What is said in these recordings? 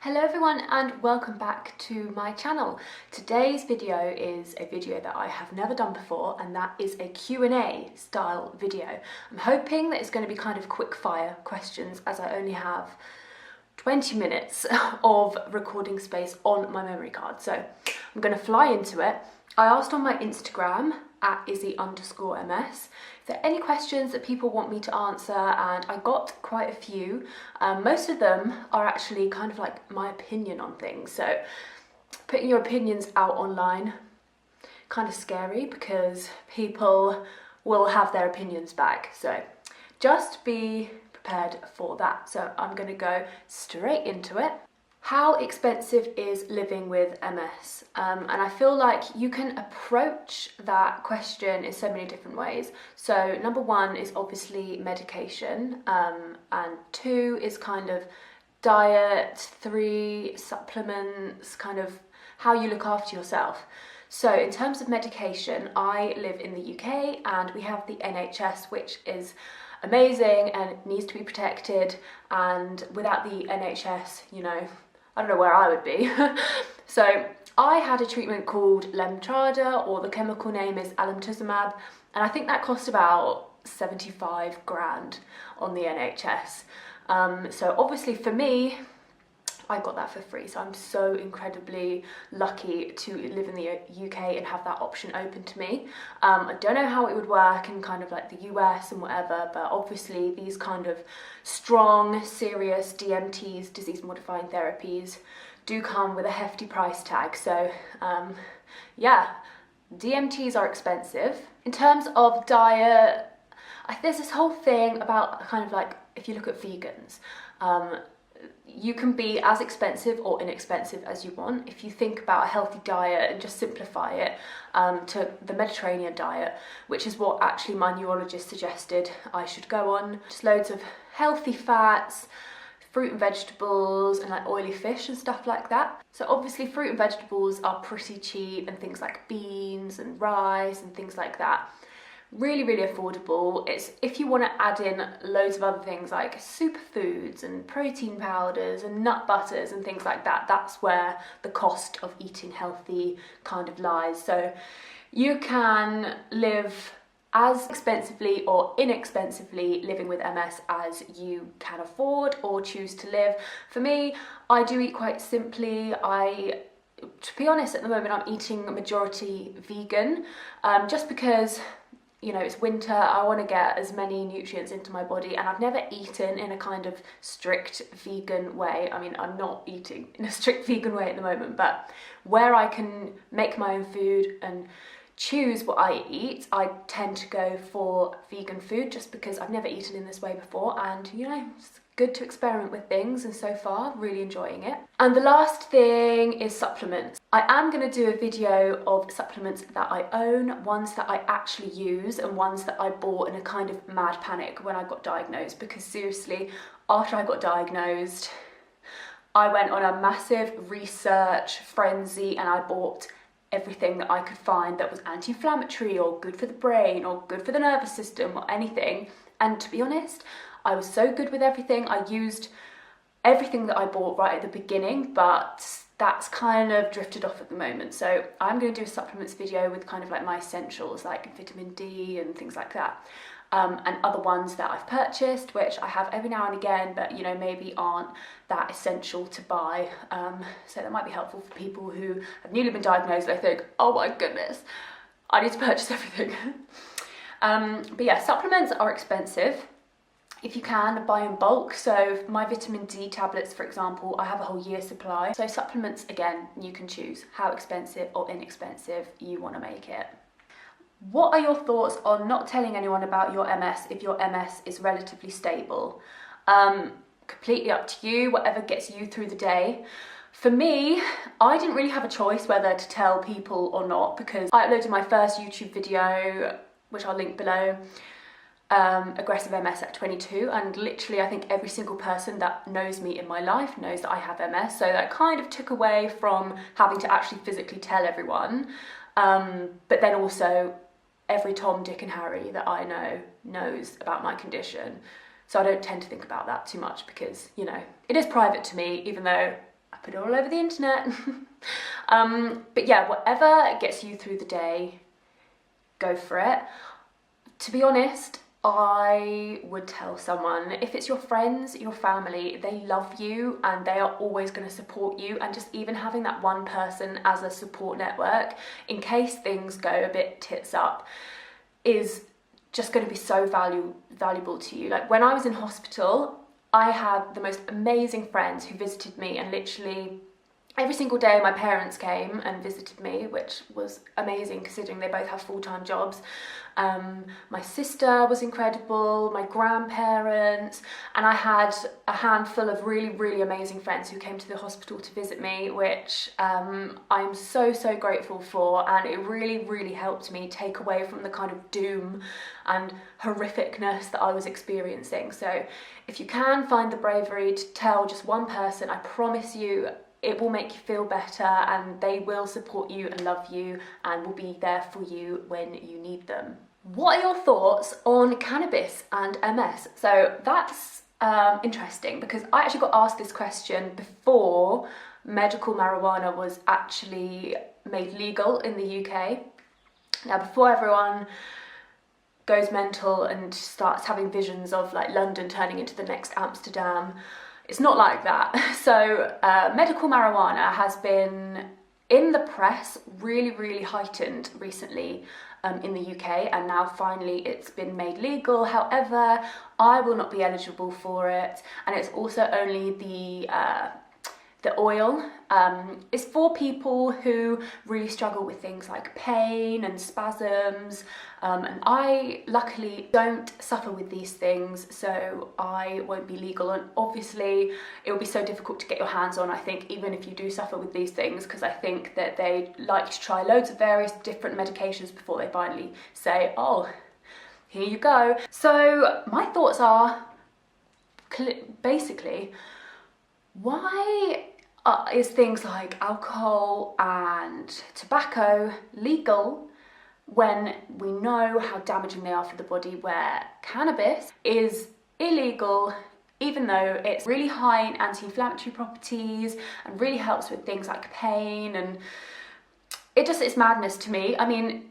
Hello everyone and welcome back to my channel. Today's video is a video that I have never done before, and that is a Q&A style video. I'm hoping that it's going to be kind of quick fire questions, as I only have 20 minutes of recording space on my memory card. So I'm going to fly into it. I asked on my Instagram at Izzy_ms if there are any questions that people want me to answer, and I got quite a few. Most of them are actually kind of like my opinion on things. So putting your opinions out online, kind of scary because people will have their opinions back. So just be prepared for that. So I'm going to go straight into it. How expensive is living with MS? And I feel like you can approach that question in so many different ways. So number one is obviously medication, and two is kind of diet, three supplements, kind of how you look after yourself. So in terms of medication, I live in the UK and we have the NHS, which is amazing and needs to be protected, and without the NHS, you know, I don't know where I would be. So I had a treatment called Lemtrada, or the chemical name is alemtuzumab, and I think that cost about 75 grand on the NHS. So obviously for me, I got that for free, so I'm so incredibly lucky to live in the UK and have that option open to me. I don't know how it would work in kind of like the US and whatever, but obviously these kind of strong, serious DMTs, disease-modifying therapies, do come with a hefty price tag. So yeah, DMTs are expensive. In terms of diet, there's this whole thing about kind of like, if you look at vegans, you can be as expensive or inexpensive as you want. If you think about a healthy diet and just simplify it to the Mediterranean diet, which is what actually my neurologist suggested I should go on. Just loads of healthy fats, fruit and vegetables, and like oily fish and stuff like that. So obviously fruit and vegetables are pretty cheap, and things like beans and rice and things like that. Really, really affordable. It's if you want to add in loads of other things like superfoods and protein powders and nut butters and things like that, that's where the cost of eating healthy kind of lies. So you can live as expensively or inexpensively living with MS as you can afford or choose to live. For me, I do eat quite simply. To be honest, at the moment I'm eating a majority vegan, just because, you know, it's winter, I want to get as many nutrients into my body, and I've never eaten in a kind of strict vegan way. I mean, I'm not eating in a strict vegan way at the moment, but where I can make my own food and choose what I eat, I tend to go for vegan food, just because I've never eaten in this way before, and you know, it's good to experiment with things, and so far really enjoying it. And the last thing is supplements. I am going to do a video of supplements that I own, ones that I actually use, and ones that I bought in a kind of mad panic when I got diagnosed, because seriously, after I got diagnosed, I went on a massive research frenzy and I bought everything that I could find that was anti-inflammatory or good for the brain or good for the nervous system or anything. And to be honest, I was so good with everything. I used everything that I bought right at the beginning, but that's kind of drifted off at the moment. So I'm going to do a supplements video with kind of like my essentials, like vitamin D and things like that. And other ones that I've purchased, which I have every now and again, but you know, maybe aren't that essential to buy. So that might be helpful for people who have newly been diagnosed. They think, oh my goodness, I need to purchase everything. But yeah, supplements are expensive. If you can, buy in bulk. So my vitamin D tablets, for example, I have a whole year's supply. So supplements, again, you can choose how expensive or inexpensive you want to make it. What are your thoughts on not telling anyone about your MS if your MS is relatively stable? Completely up to you, whatever gets you through the day. For me, I didn't really have a choice whether to tell people or not, because I uploaded my first YouTube video, which I'll link below, aggressive MS at 22, and literally I think every single person that knows me in my life knows that I have MS, so that kind of took away from having to actually physically tell everyone. But then also every Tom, Dick and Harry that I know knows about my condition. So I don't tend to think about that too much because, you know, it is private to me, even though put it all over the internet. But yeah, whatever gets you through the day, go for it. To be honest, I would tell someone, if it's your friends, your family, they love you and they are always going to support you, and just even having that one person as a support network in case things go a bit tits up is just going to be so valuable to you. Like when I was in hospital, I had the most amazing friends who visited me, and literally every single day my parents came and visited me, which was amazing considering they both have full-time jobs. My sister was incredible, my grandparents, and I had a handful of really amazing friends who came to the hospital to visit me, which I'm so grateful for, and it really helped me take away from the kind of doom and horrificness that I was experiencing. So if you can find the bravery to tell just one person, I promise you it will make you feel better, and they will support you and love you and will be there for you when you need them. What are your thoughts on cannabis and MS? So that's interesting, because I actually got asked this question before medical marijuana was actually made legal in the UK. Now, before everyone goes mental and starts having visions of like London turning into the next Amsterdam, it's not like that. So medical marijuana has been in the press really heightened recently in the UK, and now finally it's been made legal. However, I will not be eligible for it, and it's also only the oil. Is for people who really struggle with things like pain and spasms, and I luckily don't suffer with these things, so I won't be legal. And obviously it will be so difficult to get your hands on, I think, even if you do suffer with these things, because I think that they like to try loads of various different medications before they finally say, oh, here you go. So my thoughts are basically, why is things like alcohol and tobacco legal when we know how damaging they are for the body, where cannabis is illegal even though it's really high in anti-inflammatory properties and really helps with things like pain? And it's madness to me. I mean,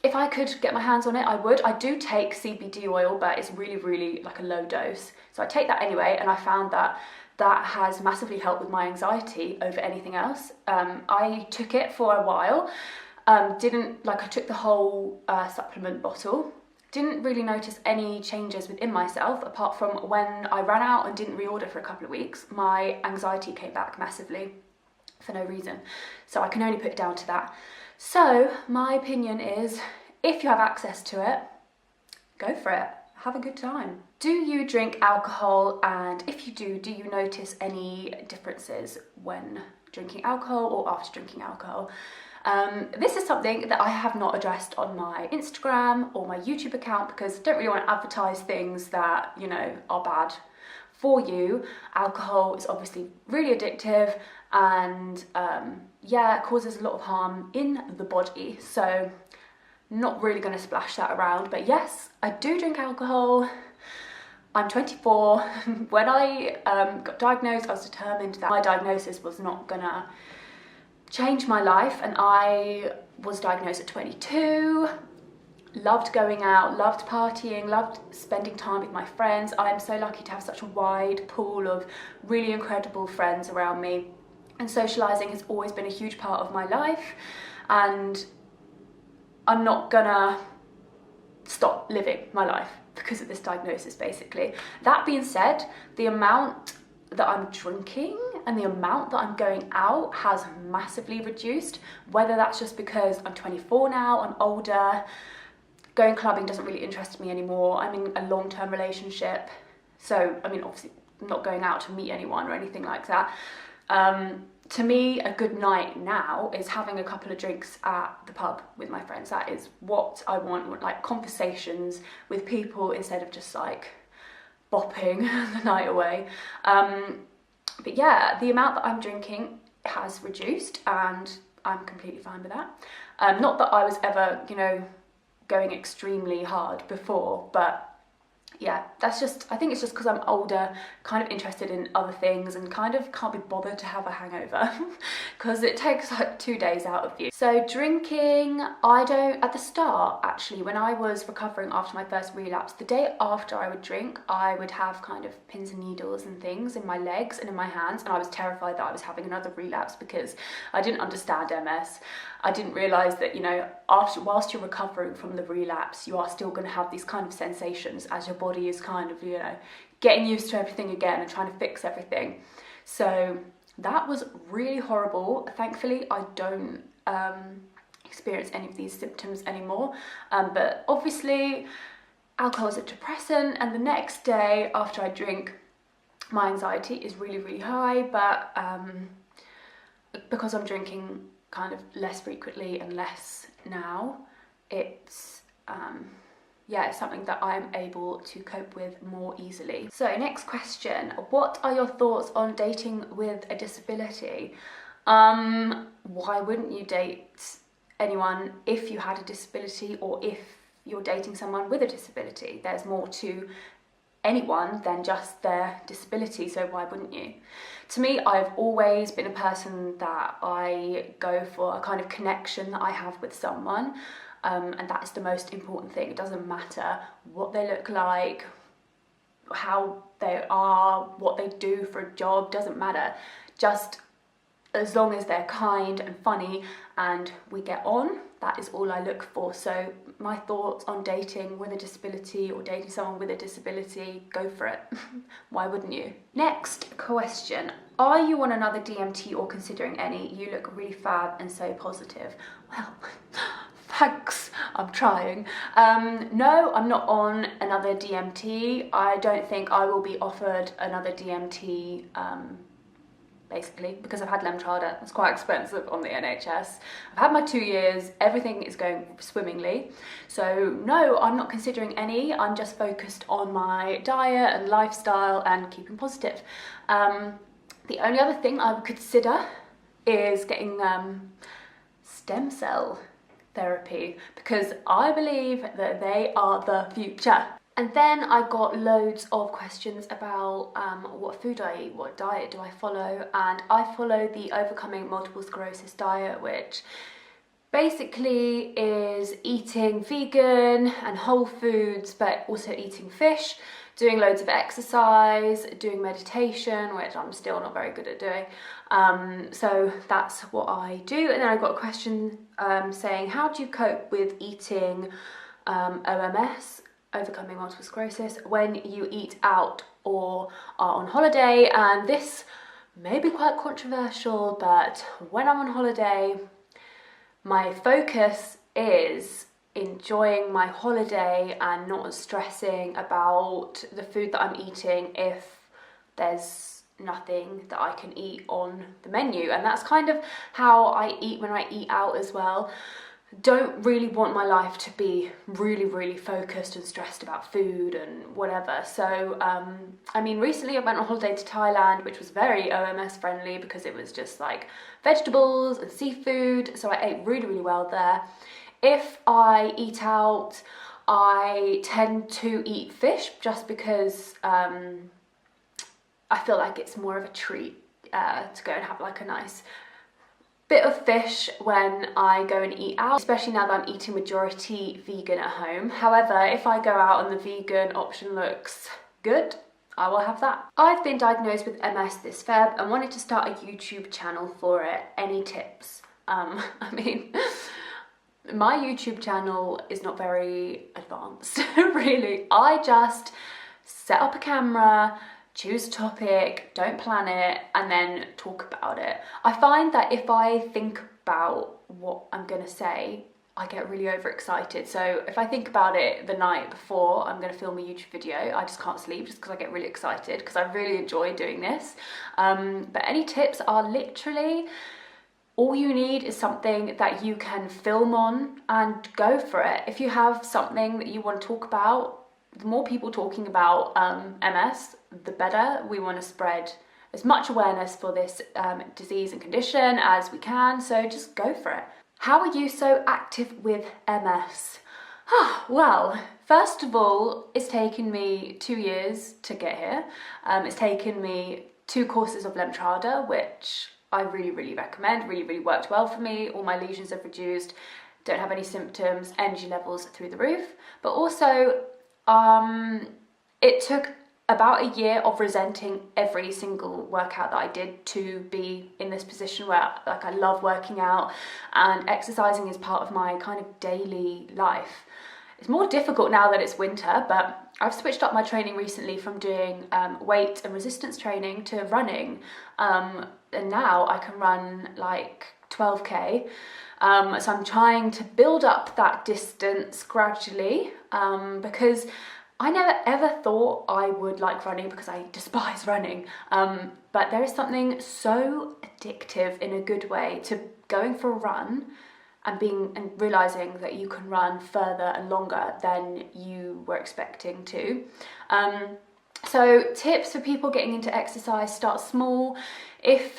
if I could get my hands on it, I would. I do take CBD oil, but it's really like a low dose, so I take that anyway, and I found that has massively helped with my anxiety over anything else. I took it for a while, I took the whole supplement bottle, didn't really notice any changes within myself, apart from when I ran out and didn't reorder for a couple of weeks, my anxiety came back massively for no reason. So I can only put it down to that. So my opinion is, if you have access to it, go for it. Have a good time. Do you drink alcohol? And if you do you notice any differences when drinking alcohol or after drinking alcohol? This is something that I have not addressed on my Instagram or my YouTube account, because I don't really want to advertise things that, you know, are bad for you. Alcohol is obviously really addictive, and yeah, it causes a lot of harm in the body. So not really going to splash that around. But yes, I do drink alcohol. I'm 24. When I got diagnosed, I was determined that my diagnosis was not gonna change my life, and I was diagnosed at 22. Loved going out, loved partying, loved spending time with my friends. I'm so lucky to have such a wide pool of really incredible friends around me, and socialising has always been a huge part of my life, and I'm not gonna stop living my life because of this diagnosis, basically. That being said, the amount that I'm drinking and the amount that I'm going out has massively reduced, whether that's just because I'm 24 now, I'm older, going clubbing doesn't really interest me anymore, I'm in a long-term relationship, so I mean, obviously I'm not going out to meet anyone or anything like that. To me, a good night now is having a couple of drinks at the pub with my friends. That is what I want, like conversations with people instead of just like bopping the night away. But yeah, the amount that I'm drinking has reduced, and I'm completely fine with that. Not that I was ever, you know, going extremely hard before, but yeah, that's just, I think it's just because I'm older, kind of interested in other things and kind of can't be bothered to have a hangover because it takes like 2 days out of you. So drinking, I don't, at the start actually, when I was recovering after my first relapse, the day after I would drink, I would have kind of pins and needles and things in my legs and in my hands, and I was terrified that I was having another relapse because I didn't understand MS. I didn't realise that, you know, whilst you're recovering from the relapse, you are still going to have these kind of sensations as your body is kind of, you know, getting used to everything again and trying to fix everything. So that was really horrible. Thankfully, I don't experience any of these symptoms anymore. But obviously, alcohol is a depressant, and the next day after I drink, my anxiety is really, really high. But because I'm drinking kind of less frequently and less now, it's yeah, it's something that I'm able to cope with more easily. So next question, what are your thoughts on dating with a disability? Why wouldn't you date anyone if you had a disability, or if you're dating someone with a disability? There's more to anyone than just their disability, so why wouldn't you? To me, I've always been a person that I go for a kind of connection that I have with someone, and that is the most important thing. It doesn't matter what they look like, how they are, what they do for a job, doesn't matter. Just as long as they're kind and funny and we get on, that is all I look for. So my thoughts on dating with a disability or dating someone with a disability, go for it. Why wouldn't you? Next question, are you on another DMT or considering any? You look really fab and so positive. Well, thanks, I'm trying. No, I'm not on another DMT. I don't think I will be offered another DMT basically, because I've had Lemtrada. It's quite expensive on the NHS. I've had my 2 years, everything is going swimmingly. So no, I'm not considering any. I'm just focused on my diet and lifestyle and keeping positive. The only other thing I would consider is getting stem cell therapy, because I believe that they are the future. And then I got loads of questions about what food I eat, what diet do I follow, and I follow the Overcoming Multiple Sclerosis diet, which basically is eating vegan and whole foods, but also eating fish, doing loads of exercise, doing meditation, which I'm still not very good at doing. So that's what I do. And then I got a question saying, how do you cope with eating OMS, overcoming multiple sclerosis, when you eat out or are on holiday? And this may be quite controversial, but when I'm on holiday, my focus is enjoying my holiday and not stressing about the food that I'm eating if there's nothing that I can eat on the menu. And that's kind of how I eat when I eat out as well. Don't really want my life to be really focused and stressed about food and whatever. So I mean, recently I went on holiday to Thailand, which was very OMS friendly because it was just like vegetables and seafood, so I ate really well there. If I eat out, I tend to eat fish just because I feel like it's more of a treat to go and have like a nice bit of fish when I go and eat out, especially now that I'm eating majority vegan at home. However, if I go out and the vegan option looks good, I will have that. I've been diagnosed with MS this Feb and wanted to start a YouTube channel for it. Any tips? I mean, my YouTube channel is not very advanced, really. I just set up a camera, choose a topic, don't plan it, and then talk about it. I find that if I think about what I'm gonna say, I get really overexcited. So if I think about it the night before I'm gonna film a YouTube video, I just can't sleep just because I get really excited, because I really enjoy doing this. But any tips are literally, all you need is something that you can film on and go for it. If you have something that you want to talk about, the more people talking about MS, the better. We want to spread as much awareness for this disease and condition as we can, so just go for it. How are you so active with MS? Well, First of all, it's taken me 2 years to get here. It's taken me 2 courses of Lemtrada, which I really recommend, really worked well for me. All my lesions have reduced, don't have any symptoms, energy levels through the roof. But also, it took about a year of resenting every single workout that I did to be in this position where like I love working out and exercising is part of my kind of daily life. It's more difficult now that it's winter, but I've switched up my training recently from doing weight and resistance training to running, and now I can run like 12k. So I'm trying to build up that distance gradually, because I never ever thought I would like running because I despise running, but there is something so addictive in a good way to going for a run and realizing that you can run further and longer than you were expecting to. So tips for people getting into exercise: start small. If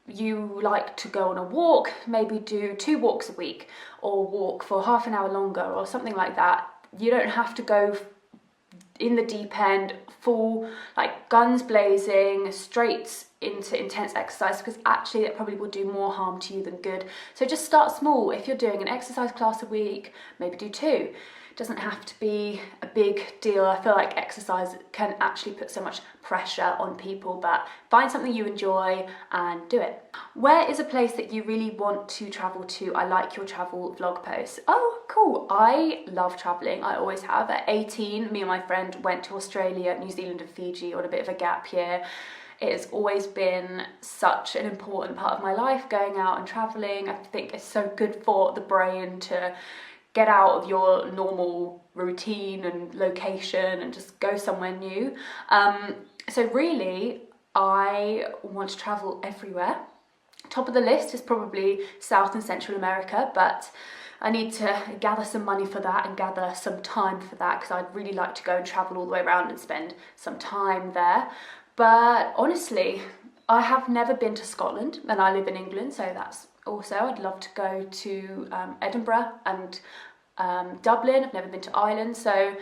you like to go on a walk, maybe do 2 walks a week, or walk for half an hour longer or something like that. You don't have to go in the deep end, full, like guns blazing, straight into intense exercise, because actually it probably will do more harm to you than good. So just start small. If you're doing an exercise class a week, maybe do 2. It doesn't have to be a big deal. I feel like exercise can actually put so much pressure on people, but find something you enjoy and do it. Where is a place that you really want to travel to? I like your travel vlog posts. Oh, cool. I love traveling. I always have. At 18, me and my friend went to Australia, New Zealand and Fiji on a bit of a gap year. It has always been such an important part of my life, going out and traveling. I think it's so good for the brain to get out of your normal routine and location and just go somewhere new. So really, I want to travel everywhere. Top of the list is probably South and Central America, but I need to gather some money for that and gather some time for that, because I'd really like to go and travel all the way around and spend some time there. But honestly, I have never been to Scotland, and I live in England, so that's also, I'd love to go to Edinburgh and Dublin. I've never been to Ireland, so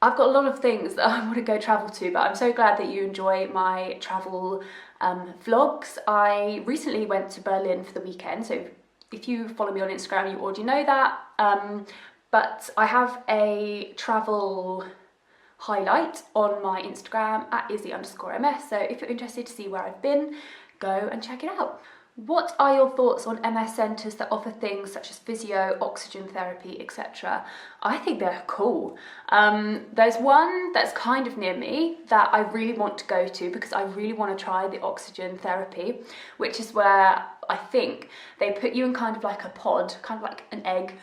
I've got a lot of things that I want to go travel to, but I'm so glad that you enjoy my travel vlogs. I recently went to Berlin for the weekend, so if you follow me on Instagram, you already know that, but I have a travel highlight on my Instagram at Izzy_MS, so if you're interested to see where I've been, go and check it out. What are your thoughts on MS centres that offer things such as physio, oxygen therapy, etc.? I think they're cool. There's one that's kind of near me that I really want to go to because I really want to try the oxygen therapy, which is where I think they put you in kind of like a pod, kind of like an egg,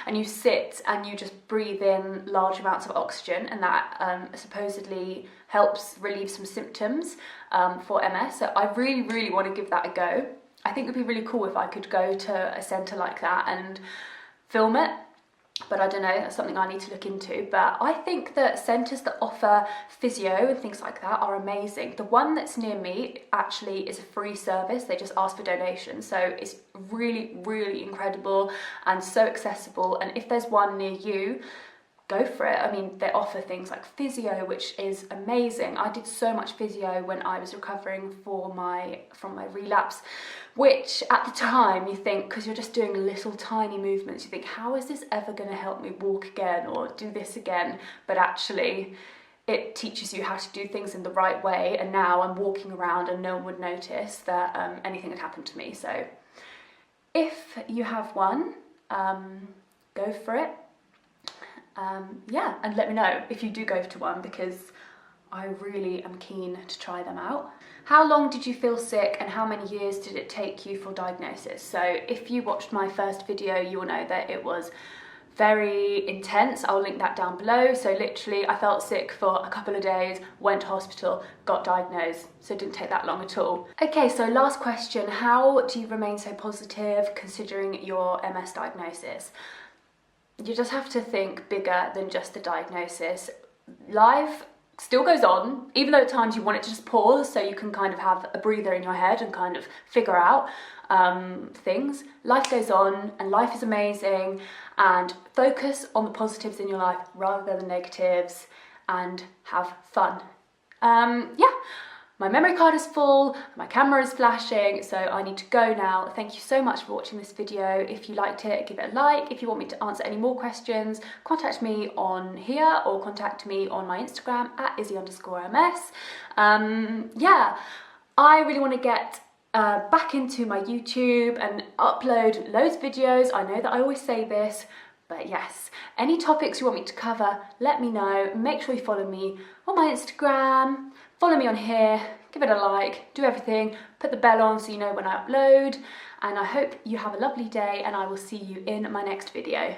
and you sit and you just breathe in large amounts of oxygen, and that supposedly helps relieve some symptoms for MS. So I really want to give that a go. I think it would be really cool if I could go to a centre like that and film it, but I don't know, that's something I need to look into. But I think that centres that offer physio and things like that are amazing. The one that's near me actually is a free service. They just ask for donations, so it's really incredible and so accessible. And if there's one near you, go for it. I mean, they offer things like physio, which is amazing. I did so much physio when I was recovering from my relapse, which at the time you think, because you're just doing little tiny movements, you think, how is this ever going to help me walk again or do this again? But actually it teaches you how to do things in the right way, and now I'm walking around and no one would notice that anything had happened to me. So if you have one, go for it. Yeah, and let me know if you do go to one, because I really am keen to try them out. How long did you feel sick and how many years did it take you for diagnosis? So if you watched my first video, you will know that it was very intense. I'll link that down below. So literally I felt sick for a couple of days, went to hospital, got diagnosed, so it didn't take that long at all. Okay, so last question, how do you remain so positive considering your MS diagnosis? You just have to think bigger than just the diagnosis. Life still goes on, even though at times you want it to just pause so you can kind of have a breather in your head and kind of figure out things. Life goes on and life is amazing, and focus on the positives in your life rather than the negatives, and have fun. Yeah. My memory card is full, my camera is flashing, so I need to go now. Thank you so much for watching this video. If you liked it, give it a like. If you want me to answer any more questions, contact me on here or contact me on my Instagram at Izzy_ms. Yeah, I really want to get back into my YouTube and upload loads of videos. I know that I always say this, but yes, any topics you want me to cover, let me know. Make sure you follow me on my Instagram. Follow me on here, give it a like, do everything, put the bell on so you know when I upload, and I hope you have a lovely day, and I will see you in my next video.